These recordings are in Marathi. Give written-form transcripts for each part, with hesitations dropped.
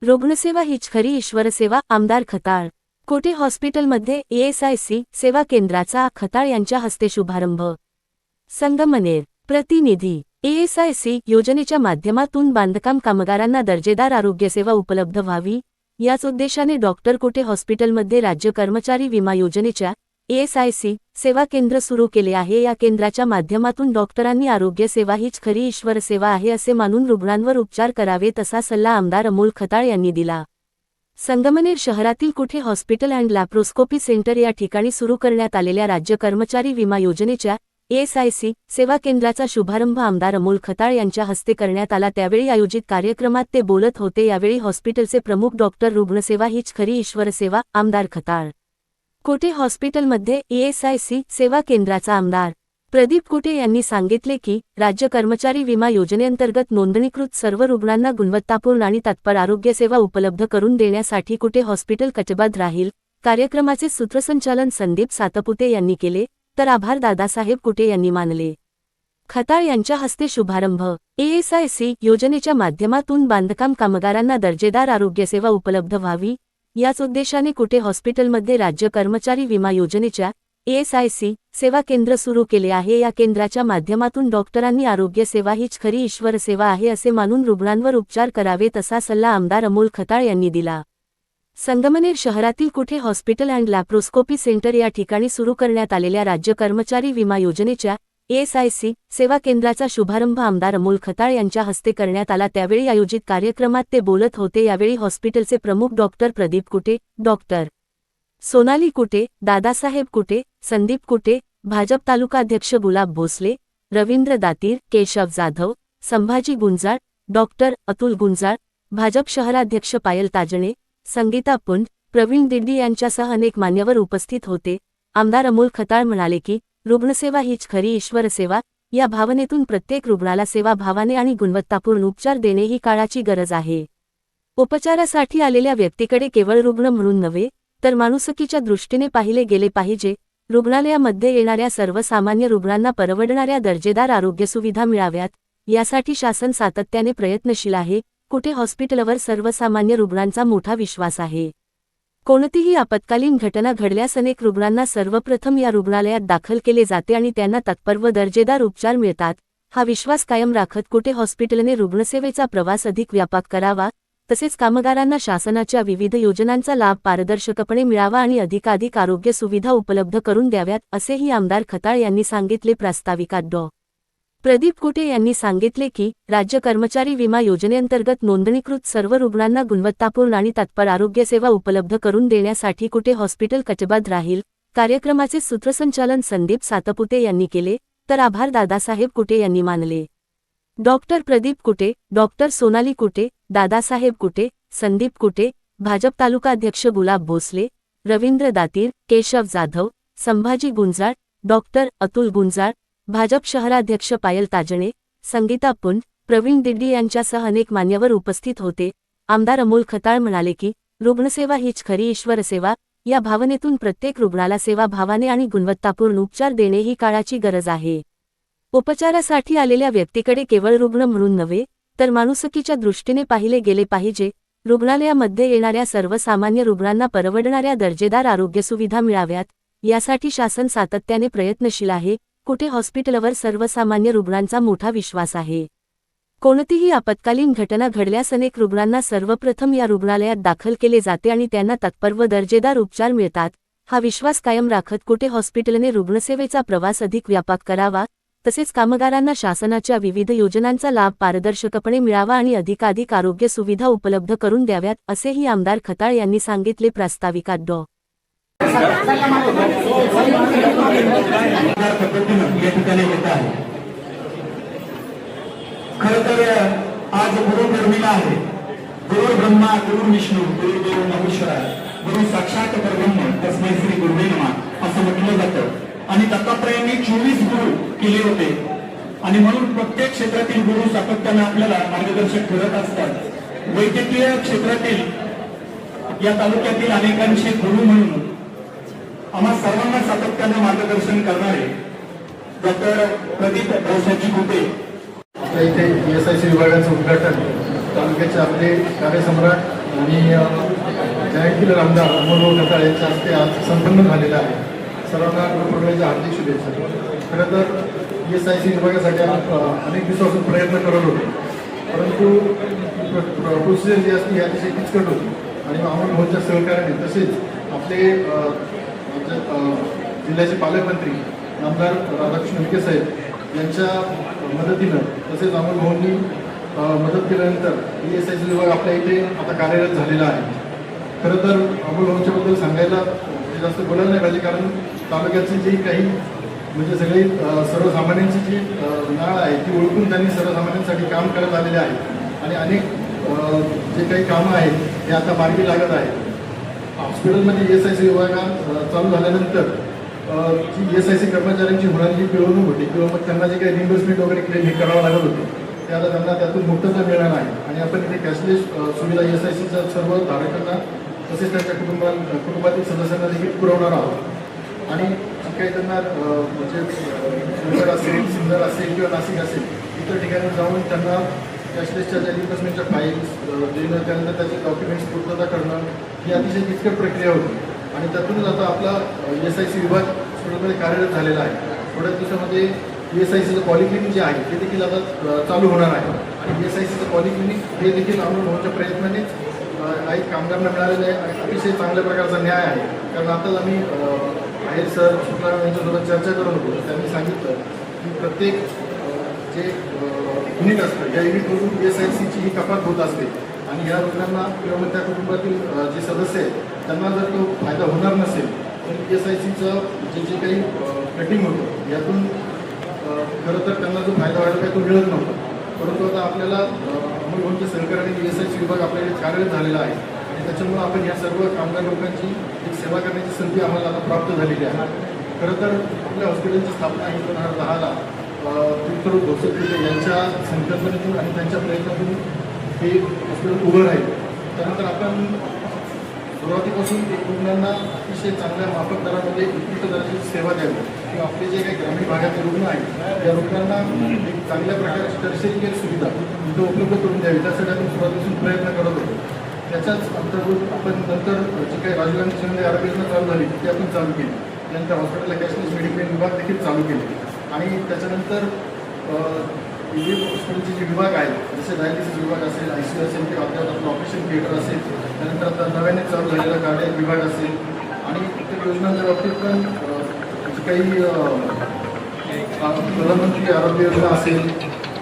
रुग्णसेवा हीच खरी ईश्वरसेवा, आमदार खताळ। कोटे हॉस्पिटलमध्ये ESIC सेवा केंद्राचा खताळ यांच्या हस्ते शुभारंभ। संगमनेर। प्रतिनिधी। ESIC योजनेच्या माध्यमातून बांधकाम कामगारांना दर्जेदार आरोग्यसेवा उपलब्ध व्हावी, याच उद्देशाने डॉक्टर कोटे हॉस्पिटलमध्ये राज्य कर्मचारी विमा योजनेच्या ESIC सेवा केंद्र सुरू केले आहे। या केंद्राच्या माध्यमातून डॉक्टरांनी आरोग्य सेवा हीच खरी ईश्वरसेवा आहे असे मानून रुग्णांवर उपचार करावेत असा सल्ला आमदार अमोल खताळ यांनी दिला। संगमनेर शहरातील कोटे हॉस्पिटल अँड लॅप्रोस्कोपी सेंटर या ठिकाणी सुरू करण्यात आलेल्या राज्य कर्मचारी विमा योजनेच्या ESIC सेवा केंद्राचा शुभारंभ आमदार अमोल खताळ यांच्या हस्ते करण्यात आला। त्यावेळी आयोजित कार्यक्रमात ते बोलत होते। यावेळी हॉस्पिटलचे प्रमुख डॉक्टर रुग्णसेवा हीच खरी ईश्वरसेवा, आमदार खताळ। कोटे हॉस्पिटलमध्ये ESIC सेवा केंद्राचा आमदार प्रदीप कोटे यांनी सांगितले की राज्य कर्मचारी विमा योजनेअंतर्गत नोंदणीकृत सर्व रुग्णांना गुणवत्तापूर्ण आणि तत्पर आरोग्यसेवा उपलब्ध करून देण्यासाठी कोटे हॉस्पिटल कटिबद्ध राहील। कार्यक्रमाचे सूत्रसंचालन संदीप सातपुते यांनी केले, तर आभार दादासाहेब कोटे यांनी मानले। खताळ यांच्या हस्ते शुभारंभ। ESIC योजनेच्या माध्यमातून बांधकाम कामगारांना दर्जेदार आरोग्यसेवा उपलब्ध व्हावी, याच उद्देशाने कोटे हॉस्पिटलमध्ये राज्य कर्मचारी विमा योजनेच्या ESIC सेवा केंद्र सुरू केले आहे। या केंद्राच्या माध्यमातून डॉक्टरांनी आरोग्य सेवा हीच खरी ईश्वरसेवा आहे असे मानून रुग्णांवर उपचार करावेत असा सल्ला आमदार अमोल खताळ यांनी दिला। संगमनेर शहरातील कोटे हॉस्पिटल अँड लॅप्रोस्कोपी सेंटर या ठिकाणी सुरू करण्यात आलेल्या राज्य कर्मचारी विमा योजनेच्या ESIC सेवा केंद्राचा शुभारंभ आमदार अमोल खताळ यांच्या हस्ते करण्यात आला। त्यावेळी आयोजित कार्यक्रमात ते बोलत होते। यावेळी हॉस्पिटलचे प्रमुख डॉक्टर प्रदीप कोटे, डॉक्टर सोनाली कोटे, दादासाहेब कोटे, संदीप कोटे, भाजप तालुकाध्यक्ष गुलाब भोसले, रवींद्र दातीर, केशव जाधव, संभाजी गुंजाळ, डॉक्टर अतुल गुंजाळ, भाजप शहराध्यक्ष पायल ताजणे, संगीता पुंड, प्रवीण दिड्डी यांच्यासह अनेक मान्यवर उपस्थित होते। आमदार अमोल खताळ म्हणाले की रुग्णसेवा हीच खरी ईश्वरसेवा, या भावनेतून प्रत्येक रुग्णाला सेवा भावाने आणि गुणवत्तापूर्ण उपचार देणे ही काळाची गरज आहे। उपचारासाठी आलेल्या व्यक्तीकडे केवळ रुग्ण म्हणून नव्हे, तर माणुसकीच्या दृष्टीने पाहिले गेले पाहिजे। रुग्णालयामध्ये येणाऱ्या सर्वसामान्य रुग्णांना परवडणाऱ्या दर्जेदार आरोग्यसुविधा मिळाव्यात, यासाठी शासन सातत्याने प्रयत्नशील आहे। कोटे हॉस्पिटलवर सर्वसामान्य रुग्णांचा मोठा विश्वास आहे। कोणतीही आपत्कालीन घटना घडल्यास अनेक रुग्णांना सर्वप्रथम या रुग्णालयात दाखल केले जाते आणि त्यांना तत्पर व दर्जेदार उपचार मिळतात। हा विश्वास कायम राखत कोटे हॉस्पिटलने रुग्णसेवेचा प्रवास अधिक व्यापक करावा, तसेच कामगारांना शासनाच्या विविध योजनांचा लाभ पारदर्शकपणे मिळावा आणि अधिकाधिक आरोग्य सुविधा उपलब्ध करून द्याव्यात, असेही आमदार खताळ यांनी सांगितले। प्रास्ताविकात डॉ. प्रदीप कोटे यांनी सांगितले की राज्य कर्मचारी विमा योजनेअंतर्गत नोंदणीकृत सर्व रुग्णांना गुणवत्तापूर्ण आणि तत्पर आरोग्यसेवा उपलब्ध करून देण्यासाठी कोटे हॉस्पिटल कटिबद्ध राहील। कार्यक्रमाचे सूत्रसंचालन संदीप सातपुते यांनी केले, तर आभार दादासाहेब कोटे यांनी मानले। डॉक्टर प्रदीप कोटे, डॉक्टर सोनाली कोटे, दादासाहेब कोटे, संदीप कोटे, भाजप तालुकाध्यक्ष गुलाब भोसले, रवींद्र दातीर, केशव जाधव, संभाजी गुंजाळ, डॉक्टर अतुल गुंजाळ, भाजप शहराध्यक्ष पायल ताजणे, संगीता पुंड, प्रवीण दिड्डी यांच्यासह अनेक मान्यवर उपस्थित होते। आमदार अमोल खताळ म्हणाले की रुग्णसेवा हीच खरी ईश्वरसेवा, या भावनेतून प्रत्येक रुग्णाला सेवा भावाने आणि गुणवत्तापूर्ण उपचार देणे ही काळाची गरज आहे। उपचारासाठी आलेल्या व्यक्तीकडे केवळ रुग्ण म्हणून नव्हे, तर माणुसकीच्या दृष्टीने पाहिले गेले पाहिजे। रुग्णालयामध्ये येणाऱ्या सर्वसामान्य रुग्णांना परवडणाऱ्या दर्जेदार आरोग्यसुविधा मिळाव्यात, यासाठी शासन सातत्याने प्रयत्नशील आहे। कोटे हॉस्पिटलवर सर्वसामान्य रुग्णांचा मोठा विश्वास आहे। कोणतीही आपत्कालीन घटना घडल्यास अनेक रुग्णांना सर्वप्रथम या रुग्णालयात दाखल केले जाते आणि त्यांना तत्पर व दर्जेदार उपचार मिळतात। हा विश्वास कायम राखत कोटे हॉस्पिटलने रुग्णसेवेचा प्रवास अधिक व्यापक करावा, तसेच कामगारांना शासनाच्या विविध योजनांचा लाभ पारदर्शकपणे मिळावा आणि अधिकाधिक आरोग्य सुविधा उपलब्ध करून द्याव्यात, असेही आमदार खताळ यांनी सांगितले। प्रास्ताविकात डॉ. खरं तर आज गुरुपौर्णिमा आहे। गुरु ब्रह्मा गुरु विष्णू गुरुदेव महेश्वरा गुरु साक्षात परब्रह्म तस्मै श्री गुरुवे नमः असं म्हटलं जातं। आणि दत्तात्रयांनी 24 गुरु केले होते आणि म्हणून प्रत्येक क्षेत्रातील गुरु सातत्याने आपल्याला मार्गदर्शक ठरत असतात। वैद्यकीय क्षेत्रातील या तालुक्यातील अनेकांचे गुरु म्हणून आम्हा सर्वांना सातत्याने मार्गदर्शन करणारे डॉक्टर प्रदीप भाऊसाहेब कोटे इथे ESIC विभागाचं उद्घाटन तालुक्याचे आपले कार्यसम्राट आणि जाहीर केलेला आमदार अमोलभाऊ खताळ यांच्या हस्ते आज संपन्न झालेला आहे. सर्वांना गुरुपौर्णिमेच्या हार्दिक शुभेच्छा. खरं तर ESIC विभागासाठी आपण अनेक दिवसापासून प्रयत्न करत होतो, परंतु प्रोसिजर जी असते ही अतिशय किचकट होती आणि अमोलभाऊंच्या सहकार्याने तसेच आपले जिल्ह्याचे पालकमंत्री आमदार राधाकृष्ण विखे साहेब यांच्या मदतीनं तसेच अमोलभाऊंनी मदत केल्यानंतर ESIC विभाग आपल्या इथे आता कार्यरत झालेला आहे. खरं तर अमोलभाऊंच्याबद्दल सांगायला जास्त बोलायला नाही पाहिजे, कारण तालुक्याची जी काही म्हणजे सगळी सर्वसामान्यांची जी नाळ आहे ती ओळखून त्यांनी सर्वसामान्यांसाठी काम करत आलेले आहे आणि अनेक जे काही कामं आहेत ते आता मार्गी लागत आहेत. हॉस्पिटलमध्ये ESIC विभागात चालू झाल्यानंतर जी ESIC कर्मचाऱ्यांची होणारी जी पिळवणूक होती किंवा मग त्यांना जे काही रिम्बर्समेंट वगैरे क्लेम हे करावं लागत होतं ते आता त्यांना त्यातून मुक्तता मिळणार आहे आणि आपण इथे कॅशलेस सुविधा ESICच्या सर्व धारकांना तसेच त्यांच्या कुटुंबातील सदस्यांना देखील पुरवणार आहोत. आणि जे काही त्यांना म्हणजे मुंबई असेल, सिन्नर असेल किंवा नाशिक असेल इतर ठिकाणी जाऊन त्यांना कॅशलेसच्या ज्या रिम्बर्समेंटच्या फाईल्स देणं, त्यानंतर त्याचे डॉक्युमेंट्स पूर्तता करणं ही अतिशय किचकट प्रक्रिया होती आणि त्यातूनच आता आपला ESIC विभाग पूर्णपणे कार्यरत झालेला आहे. थोड्याच दिवसामध्ये ESICचं पॉलिक्लिनिक जे आहे ते देखील आता चालू होणार आहे आणि ESICचं पॉलिक्लिनिक हे देखील अमोलभाऊंच्या प्रयत्नानेच काही कामगारांना मिळालेलं आहे. अतिशय चांगल्या प्रकारचा न्याय आहे, कारण आताच आम्ही आहेर सर शुक्ला यांच्यासोबत चर्चा करत होतो. त्यांनी सांगितलं की प्रत्येक जे युनिट असतं या युनिटमधून ESICची ही कपात होत असते आणि या रुग्णांना किंवा मग त्या कुटुंबातील जे सदस्य आहेत त्यांना जर तो फायदा होणार नसेल तर ESICचं जे काही कटिंग होतं यातून खरं तर त्यांना जो फायदा व्हायला पाहिजे तो मिळत नव्हता. परंतु आता आपल्याला अमोलभाऊंच्या सहकार्याने ESIC विभाग आपल्याकडे कार्यरत झालेला आहे आणि त्याच्यामुळं आपण या सर्व कामगार लोकांची एक सेवा करण्याची संधी आम्हाला आता प्राप्त झालेली आहे. खरं तर आपल्या हॉस्पिटलची स्थापना 2010ला तीर्थरूप भोसले यांच्या संकल्पनेतून आणि त्यांच्या प्रयत्नातून हे हॉस्पिटल उभं राहील. त्यानंतर आपण सुरुवातीपासून रुग्णांना अतिशय चांगल्या माफक दरामध्ये उत्कृष्ट दर्जाची सेवा द्यावी किंवा आपले जे काही ग्रामीण भागातील रुग्ण आहेत या रुग्णांना एक चांगल्या प्रकारची टर्शरी केअर सुविधा इथं उपलब्ध करून द्यावी त्यासाठी आपण सुरुवातीपासून प्रयत्न करत होतो. त्याच्याच अंतर्गत आपण नंतर जी काही राजीव गांधी शिंदे आरोग्य योजना चालू झाली ती आपण चालू केली. त्यानंतर हॉस्पिटलला कॅशलेस मेडिक्लेम विभाग देखील चालू केले आणि त्याच्यानंतर विविध हॉस्पिटलचे जे विभाग आहेत जसे डायलिसिस विभाग असेल, ICU असेल किंवा आपल्याला आपलं ऑपरेशन थिएटर असेल, त्यानंतर आता नव्याने चालू झालेला कार्डियक विभाग असेल आणि इतर योजनांच्या बाबतीत पण जी काही प्रधानमंत्री आरोग्य योजना असेल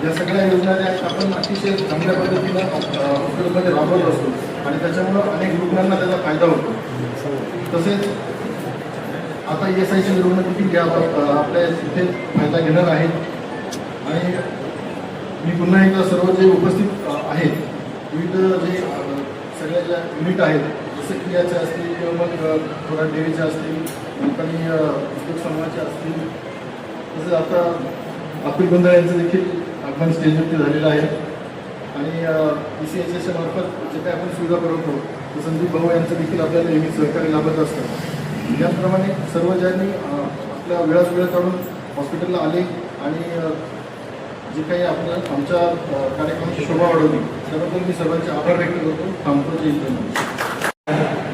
या सगळ्या योजना ज्या आहेत आपण अतिशय चांगल्या पद्धतीनं हॉस्पिटलमध्ये राबवत असतो आणि त्याच्यामुळं अनेक रुग्णांना त्याचा फायदा होतो. तसेच आता ESIC रुग्ण देखील आपल्या इथे फायदा घेणार आहेत आणि मी पुन्हा एकदा सर्व जे उपस्थित आहेत विविध जे सगळ्या ज्या युनिट आहेत जसं क्रियाचे असतील किंवा मग थोडा डेअरीचे असतील काही उद्योग समूहाचे असतील तसंच आता अतुल गोंधळ यांचं देखील आगमन स्टेजवरती झालेलं आहे आणि ECHSच्या मार्फत जे काही आपण सुविधा करतो तर संदीप भाऊ यांचं देखील आपल्याला नेहमी सहकार्य लाभत असतं. याप्रमाणे सर्व ज्यांनी आपल्या वेळात वेळ काढून हॉस्पिटलला आले आणि जे काही आपल्या आमच्या कार्यक्रमाची शोभा वाढवली त्याबद्दल मी सर्वांचे आभार व्यक्त करतो. थांबतो. जय हिंद.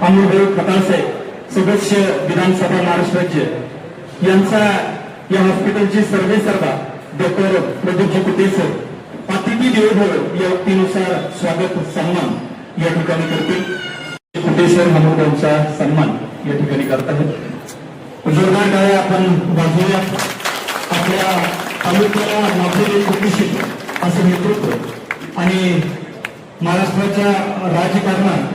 अमोलभाऊ खताळ साहेब सदस्य विधानसभा महाराष्ट्र राज्य यांचा या हॉस्पिटलचे सर्वे सर्वा डॉक्टर प्रदीपजी कुटे सर अतिथी देवभव या व्यक्तीनुसार स्वागत सन्मान या ठिकाणी करतील. कुटे सर अमोलभाऊंचा सन्मान या ठिकाणी करत आहेत. जोरदार टाळ्या आपण वाजवूया. आपल्या तालुक्याला लाभलेले कुपोषित असं नेतृत्व आणि महाराष्ट्राच्या राजकारणात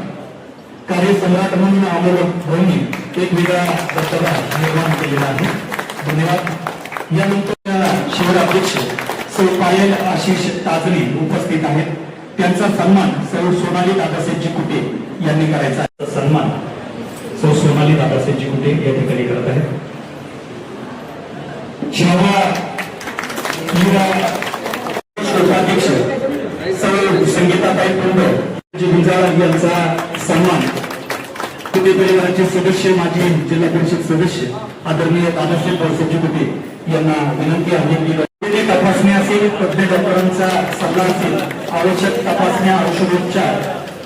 कार्यसम्राट म्हणून अमोलभाऊंनी एक वेगळा दर्जा निर्माण केलेला आहे. धन्यवाद. यानंतर शहराध्यक्ष सौ पायल आशिष ताजरी उपस्थित आहेत. त्यांचा सन्मान सौ सोनाली दादासाहेबजी कुटे यांनी करायचा आहे. सन्मान सौ सोनाली दादासाहेबजी कुटे या ठिकाणी करत आहेत. श्रोताध्यक्ष सौ संगीताताई कुंड यांचा सन्मान कुटे परिवाराचे सदस्य माजी जिल्हा परिषद सदस्य आदरणीय दादासाहेब भाऊसाहेबजी कुटे यांना विनंती आहे की तपासणी असेल, तज्ञ डॉक्टरांचा सल्ला असेल, आवश्यक तपासण्या, औषधोपचार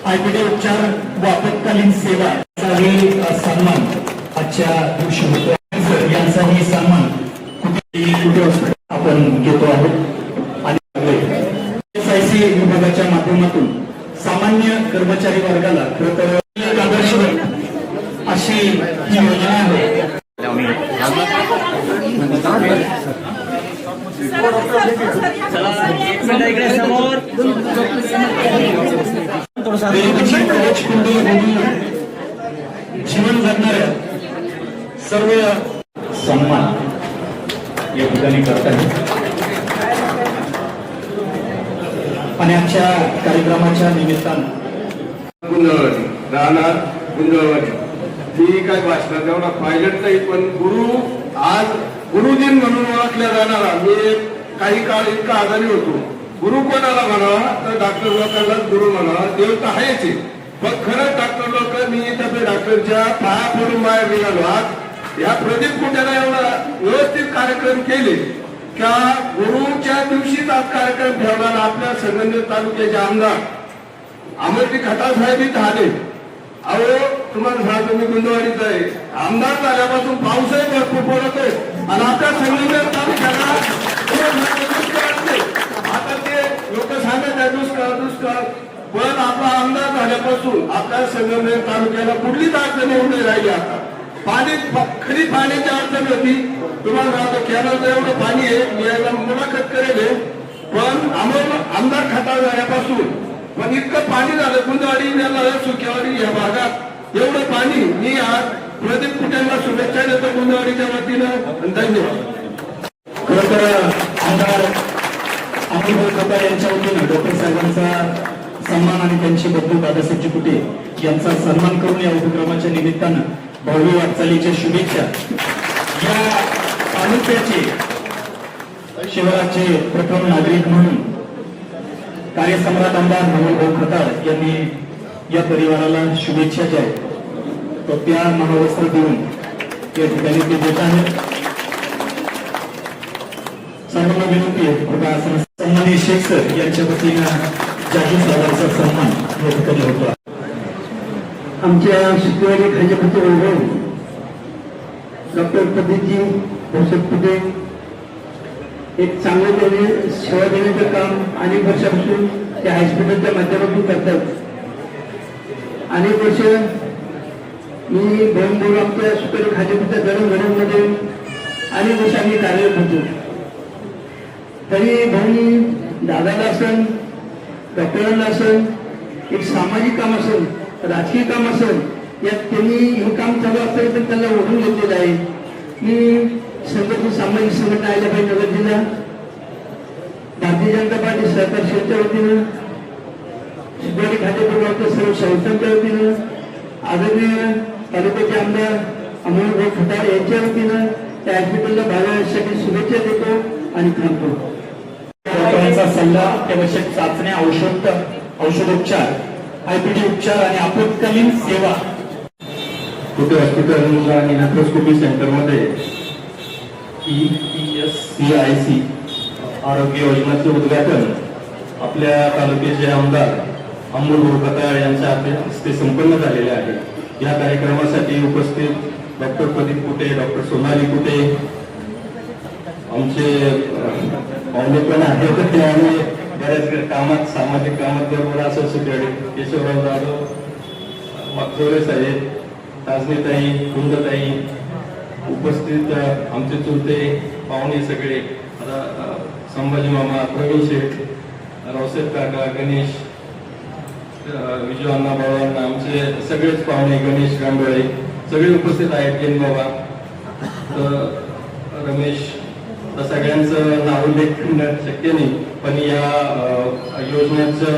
आयपीडी उपचार व आपत्कालीन सेवा याचाही सन्मान आजच्या दिवशी होतो. यांचाही सन्मान कुठे हॉस्पिटल आपण घेतो आहोत. आणि SIC विभागाच्या माध्यमातून सामान्य कर्मचारी वर्गाला खरं तर आदर्श अशी ही योजना आहे. जीवन जगणाऱ्या सर्व सन्मान या ठिकाणी करतात. आणि आजच्या कार्यक्रमाच्या निमित्तानं गुंजळवाडी राहणार गुंजळवाडी. मी काय भाषणात एवढा पायलट नाही, पण गुरु आज गुरुदिन म्हणून ओळखल्या जाणारा मी काही काळ इतका आजारी होतो. गुरु कोणाला म्हणावा तर डॉक्टर लोकांनाच गुरु म्हणावा. देव तर आहेच आहे, पण खरंच डॉक्टर लोक मी इथं डॉक्टरच्या पाया पडून बाहेर निघालो. आज या प्रदीप कुट्याला एवढा व्यवस्थित कार्यक्रम केले का गुरुच्या दिवशीच आज कार्यक्रम ठेवणारा आपल्या संगमनेर तालुक्याचे आमदार अमरजी खताळ साहेब इथं आले. अहो तुम्हाला सांगतो मी गुंजवाडीत आहे. आमदार झाल्यापासून पाऊसही भरपूर पडतोय आणि आपल्या संगमनेर तालुक्याला आता ते लोक सांगत आहे दुष्काळ दुष्काळ, पण आपला आमदार झाल्यापासून आपल्या संगमनेर तालुक्याला कुठलीच अडचण येऊन नाही राहिली. आता पाणी खरी पाण्याची अडचण होती. तुम्हाला सांगतो कॅनलचं एवढं पाणी आहे, मी याला मुलाखत करेल, पण आमदार खताळ झाल्यापासून पण इतकं पाणी झालं गुंजवाडी सुक्यावाडी या भागात एवढं पाणी. मी आज प्रदीप कुट्यांना शुभेच्छा देतो गुंजवाडीच्या वतीनं. धन्यवाद. खरं तर आमदार अमोल खताळ यांच्या वतीनं डॉक्टर साहेबांचा सन्मान आणि त्यांचे बंधू दादासाहेबजी कुटे यांचा सन्मान करून या उपक्रमाच्या निमित्तानं भव्य वाटचालीच्या शुभेच्छा. या तालुक्याचे शिवराचे प्रथम नागरिक म्हणून कार्यसम्राट आमदार अमोल खताळ यांनी या परिवाराला शुभेच्छा ज्या आहेत तो त्या महावस्त्र देऊन या ठिकाणी ते देत आहेत. सर्वांना विनंती आहे कृपया आसन सन्माननीय शेख सर यांच्या वतीनं जाहीर साहेबांचा सन्मान या ठिकाणी होतो. आमच्या शुक्रवारी खाजपती वैभव डॉक्टर प्रदीपजी भोसत कुटे एक चांगलं त्याने सेवा देण्याचं काम अनेक वर्षापासून त्या हॉस्पिटलच्या माध्यमातून करतात. अनेक वर्ष मी भाऊ आमच्या शुक्रवारी खाजपतीच्या जडणघडणमध्ये अनेक वर्ष आम्ही कार्यरत होतो. तरी भाऊनी दादाला असेल डॉक्टरांना असेल एक सामाजिक काम असेल राजकीय काम असेल यात त्यांनी हे काम चालू असतं तर त्यांना ओढून घेतलेलं आहे. मी सामाजिक संघटना आल्या पाहिजे नगर जिल्हा भारतीय जनता पार्टी सहकार शेतच्या वतीनं शुक्रवारी खातेपूर्वाच्या सर्व संस्थांच्या वतीनं आदरणीय तालुक्याचे आमदार अमोल खताळ यांच्या वतीनं त्या हॉस्पिटलला भागासाठी शुभेच्छा देतो आणि थांबतो. डॉक्टरांचा सल्ला, अत्यावश्यक चाचण्या, औषधोपचार, आयपीडी उपचार आणि आपत्कालीन सेवा. कुठे हॉस्पिटल आणि लॅप्रोस्कोपी सेंटरमध्ये ESCIC आरोग्य योजनेचे उद्घाटन आपल्या तालुक्याचे आमदार अमोल खताळ यांच्या हस्ते संपन्न झालेले आहे. या कार्यक्रमासाठी उपस्थित डॉक्टर प्रदीप कुटे, डॉक्टर सोनाली कुटे, आमचे पाहुणे पण आहेत. त्यामुळे बऱ्याच कामात सामाजिक कामात बरोबर असं सुटले केशवराव जाधव, मागचोरे साहेब, ताजनीताई, कुंदताई, उपस्थित आमचे चुलते पाहुणे सगळे, संभाजी मामा, प्रवीण शेठ, रावसाहेब काका, गणेश, विजय अण्णा बाबांना, आमचे सगळेच पाहुणे, गणेश गांडोळे सगळे उपस्थित आहेत. जैन बाबा, रमेश, सगळ्यांचं नावोल्लेख करणं शक्य नाही, पण या योजनेचं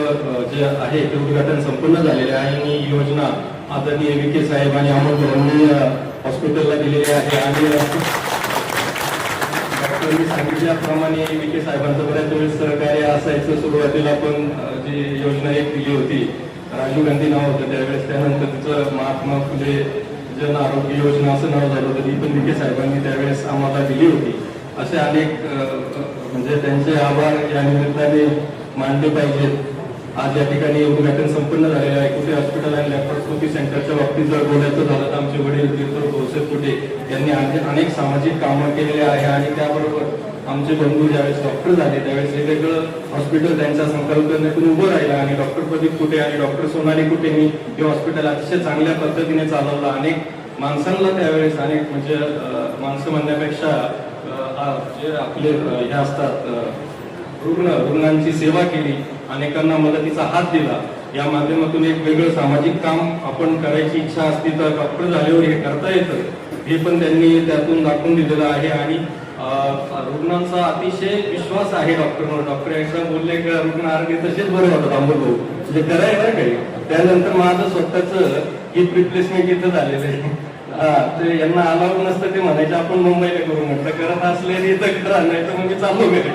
जे आहे ते उद्घाटन संपूर्ण झालेले आहे. आणि ही योजना आदरणीय विखे साहेब आणि अमोल भाऊंनी हॉस्पिटलला दिलेली आहे. आणि डॉक्टरांनी सांगितल्याप्रमाणे विखे साहेबांचं बऱ्याच वेळेस सहकार्य असायचं. सुरुवातीला पण जी योजना एक दिली होती, राजीव गांधी नाव होतं त्यावेळेस, त्यानंतर तिचं महात्मा फुले जन आरोग्य योजना असं नाव झालं होतं, ती पण विखे साहेबांनी त्यावेळेस आम्हाला दिली होती. असे अनेक म्हणजे त्यांचे आभार या निमित्ताने मानले पाहिजेत. आज या ठिकाणी उद्घाटन संपन्न झालेलं आहे. कुठे हॉस्पिटल आणि लॅप्रोस्कोपी सेंटरच्या बाबतीत जर बोलायचं झालं तर आमचे वडील तीर्थराव भाऊसाहेब कुठे यांनी अनेक सामाजिक कामं केलेले आहे आणि त्याबरोबर आमचे बंधू ज्यावेळेस डॉक्टर झाले त्यावेळेस वेगवेगळं हॉस्पिटल त्यांच्या संकल्पनेतून उभं राहिलं आणि डॉक्टर प्रदीप कुटे आणि डॉक्टर सोनाली कुटेंनी हे हॉस्पिटल अतिशय चांगल्या पद्धतीने चालवलं. अनेक माणसांना त्यावेळेस अनेक म्हणजे माणसं म्हणण्यापेक्षा जे आपले हे असतात रुग्णांची सेवा केली, अनेकांना मदतीचा हात दिला. या माध्यमातून एक वेगळं सामाजिक काम आपण करायची इच्छा असती तर डॉक्टर झाल्यावर हे करता येतं, हे पण त्यांनी त्यातून दाखवून दिलेलं आहे. आणि रुग्णांचा अतिशय विश्वास आहे डॉक्टरवर. डॉक्टर एकदा बोलले की रुग्ण आरोग्य तसेच बरे होतात अमोल भाऊ, म्हणजे करायला काही. त्यानंतर माझं स्वतःच हिप रिप्लेसमेंट इथं झालेलं आहे. ते यांना अलाउड नसतं, ते म्हणायचे आपण मुंबईला करू. म्हटलं करत असलेली इथं करा, नाही तर मग मी चालू घरी.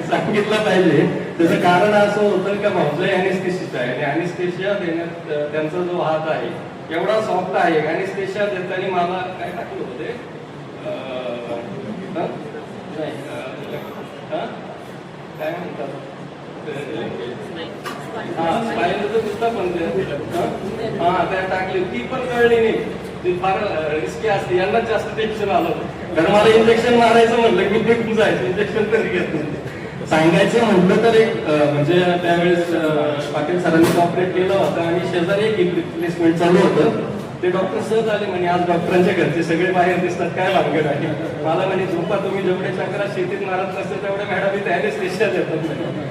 सांगितलं पाहिजे. त्याचं कारण असं होतं का भाऊजा अॅनेस्थेसिस्ट आहे आणि अॅनेस्थेशिया देण्यात त्यांचा जो हात आहे एवढा सॉफ्ट आहे. अॅनेस्थेशिया देताना मला काय टाकलं होते काय म्हणतात त्या टाकली ती पण कळली नाही. ती फार रिस्की असते, यांना जास्त टेन्शन आलं. कारण मला इंजेक्शन मारायचं म्हटलं की निघून जायचं, इंजेक्शन तरी घेत नाही. सांगायचं म्हटलं तर एक म्हणजे त्यावेळेस पाटील सरांनी ऑपरेट केलं होतं आणि शेजारी एक रिप्लेसमेंट चालू होतं. ते डॉक्टर सहज आले म्हणे आज डॉक्टरांच्या घरचे सगळे बाहेर दिसतात, काय भानगड आहे. मला म्हणे झोपा तुम्ही जेवढे चक्रा शेतीत मारत नसते तेवढे मॅडम इथे अॅनेस्थेशिया देतात,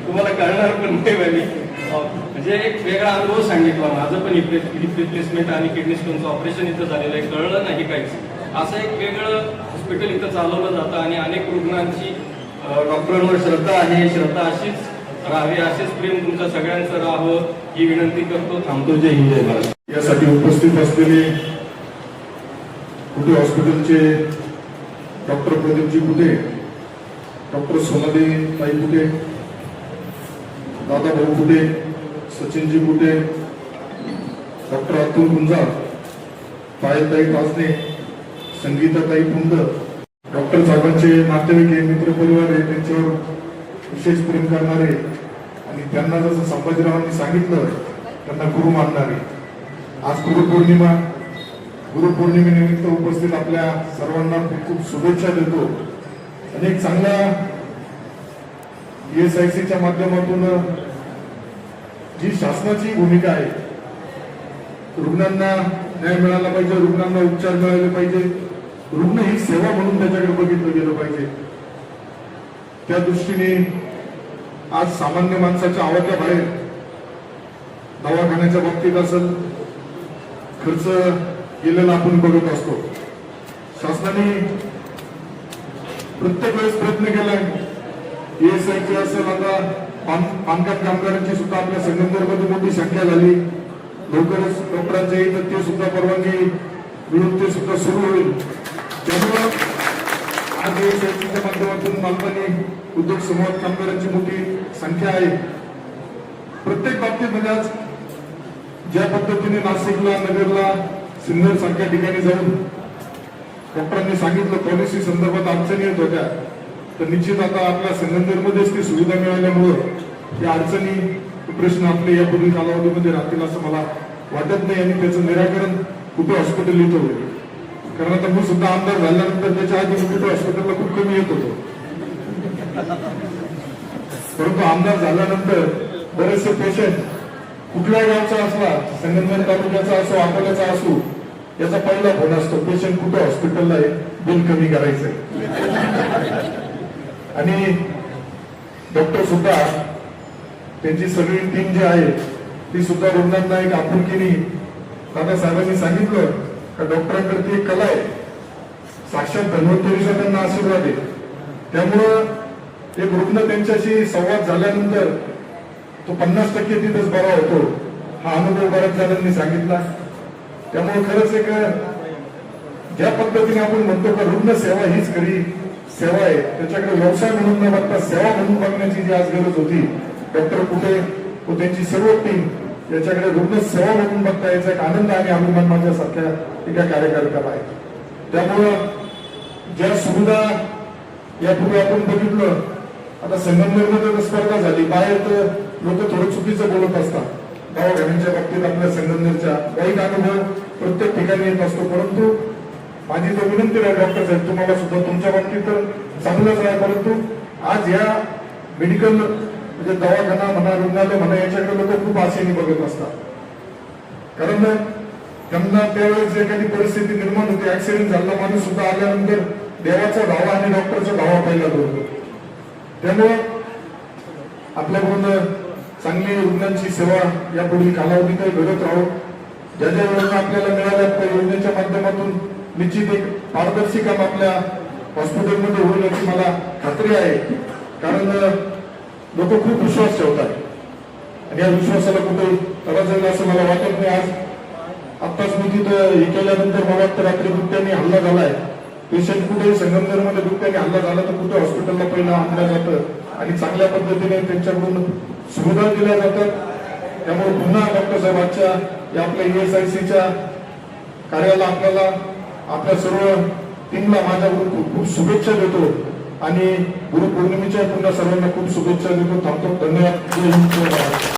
तुम्हाला कळणार पण नाही म्हणे. म्हणजे एक वेगळा अनुभव सांगितला. माझं पण हिप रिप्लेसमेंट आणि किडनी स्टोनचं ऑपरेशन इथं झालेलं आहे, कळलं नाही काहीच. असं एक वेगळं हॉस्पिटल इथं चालवलं जातं आणि अनेक रुग्णांची डॉक्टरांवर श्रद्धा आहे. श्रद्धा अशीच राहावी, असेच प्रेम तुमच्या सगळ्यांचं राहावं ही विनंती करतो. थांबतो. जय हिंद, जय महाराष्ट्र. यासाठी उपस्थित असलेले कुटे हॉस्पिटलचे डॉक्टर प्रदीपजी कुटे, डॉक्टर सोनाली ताई कुटे, दादा भाऊ कुटे, सचिनजी कुटे, डॉक्टर अतुल गुंजा, पायलताई तासने, संगीताताई पुंद, डॉक्टर साहेबांचे नातेवाईक आहे, मित्रपरिवार आहे, त्यांच्यावर विशेष प्रेम करणारे आणि त्यांना जसं संभाजीरावांनी सांगितलं त्यांना गुरु मानणारे. आज गुरुपौर्णिमा, गुरुपौर्णिमेनिमित्त उपस्थित आपल्या सर्वांना खूप खूप शुभेच्छा देतो. अनेक चांगल्या ESICच्या माध्यमातून जी शासनाची भूमिका आहे, रुग्णांना न्याय मिळाला पाहिजे, रुग्णांना उपचार मिळाले पाहिजे, रुग्ण ही सेवा म्हणून त्याच्याकडे बघितलं गेलं पाहिजे. त्या दृष्टीने आज सामान्य माणसाच्या आवाक्या बाहेर दवाखान्याच्या बाबतीत असेल खर्च केलेला आपण बघत असतो. शासनाने प्रत्येक वेळेस प्रयत्न केलाय. ESIC असेल, आता बांधकाम कामगारांची सुद्धा आपल्या संगमनेरमध्ये मोठी संख्या झाली. लवकरच डॉक्टरांच्या इथं ते सुद्धा परवानगी मिळून ते सुद्धा सुरू होईल. त्यामुळं आज ESICच्या माध्यमातून मालपानी उद्योग समूहात कामगारांची मोठी संख्या आहे. प्रत्येक बाबतीत म्हणजे आज ज्या पद्धतीने नाशिकला, नगरला, सिन्नर सारख्या ठिकाणी जाऊन डॉक्टरांनी सांगितलं पॉलिसी संदर्भात अडचणी येत होत्या, तर निश्चित आता आपल्या संगमनेरमध्येच ती सुविधा मिळाल्यामुळं या अडचणी प्रश्न आपले यापूर्वी कालावधीमध्ये राहतील असं मला वाटत नाही आणि त्याचं निराकरण कुठे हॉस्पिटल इथं होईल. कारण आता मी सुद्धा आमदार झाल्यानंतर त्याच्या आधी कुठे हॉस्पिटलला खूप कमी येत होतो, परंतु आमदार झाल्यानंतर बरेचसे पेशंट कुठल्याही गावचा असला, संगमनेर तालुक्याचा असो, अकोल्याचा असो, याचा पहिला फोन असतो पेशंट कुठे हॉस्पिटलला आहे, बिल कमी करायचंय. आणि डॉक्टर सुद्धा त्यांची सगळी टीम जी आहे ती सुद्धा रुग्णांना एक आपुलकीने, दादासाहेबांनी सांगितलं का डॉक्टरांकडे ती एक कला आहे, साक्षात धन्वंतरीचा त्यांना आशीर्वाद आहे. त्यामुळं एक रुग्ण त्यांच्याशी संवाद झाल्यानंतर तो 50% तिथेच बरा होतो, हा अनुभव बऱ्याच जणांनी सांगितला. त्यामुळे खरंच एक ज्या पद्धतीने आपण म्हणतो का रुग्ण सेवा हीच खरी सेवा आहे, त्याच्याकडे व्यवसाय म्हणून न बघता सेवा म्हणून बघण्याची जी आज गरज होती, डॉक्टर कुटे व त्यांची सर्व टीम याच्याकडे रुग्ण सेवा म्हणून बघता याचा एक आनंद आणि अभिमान माझ्यासारख्या एका कार्यकर्त्याला आहे. त्यामुळं ज्या सुविधा यापूर्वी आपण बघितलं, आता संगमनेरमध्ये स्पर्धा झाली, बाहेर तर लोक थोडं चुकीचं बोलत असतात. दवाखान्यांच्या बाबतीत आपल्या संगमनेरच्या वाईट अनुभव प्रत्येक ठिकाणी येत असतो. परंतु माझी तर विनंती आहे डॉक्टर साहेब तुम्हाला सुद्धा, तुमच्या बाबतीत तर चांगलंच आहे, परंतु आज या मेडिकल म्हणजे दवाखाना म्हणा, रुग्णालय म्हणा, याच्याकडे लोक खूप आशेने बघत असतात. कारण त्यांना त्यावेळेस एखादी परिस्थिती निर्माण होते, ऍक्सिडेंट झाला, माणूस सुद्धा आल्यानंतर देवाचा धावा आणि डॉक्टरचा धावा पहिला करतो. त्यामुळं आपल्याकडून चांगली रुग्णांची सेवा या पुढील कालावधीत घडत राहू. ज्या ज्या योजना आपल्याला मिळाल्या त्या योजनेच्या माध्यमातून निश्चित एक पारदर्शी काम आपल्या हॉस्पिटलमध्ये होईल याची मला खात्री आहे. कारण लोक खूप विश्वास ठेवतात आणि या विश्वासाला कुठे तडा जाईल असं मला वाटत नाही. आज आत्ताच मी तिथं हे केल्यानंतर मला वाटतं रात्री बिबट्याने हल्ला झालाय. पेशंट कुठेही संगमनेरमध्ये बिबट्याने हल्ला झाला तर कुठे हॉस्पिटलला पहिला आणलं जातं आणि चांगल्या पद्धतीने त्यांच्याकडून सुविधा दिल्या जातात. त्यामुळे पुन्हा डॉक्टर साहेबांच्या या आपल्या ESICच्या कार्याला आपल्याला आपल्या सर्व टीमला माझ्याकडून खूप खूप शुभेच्छा देतो आणि गुरुपौर्णिमेच्या पुन्हा सर्वांना खूप शुभेच्छा देतो. थांबतो. धन्यवाद. जय हिंद, जय भारत.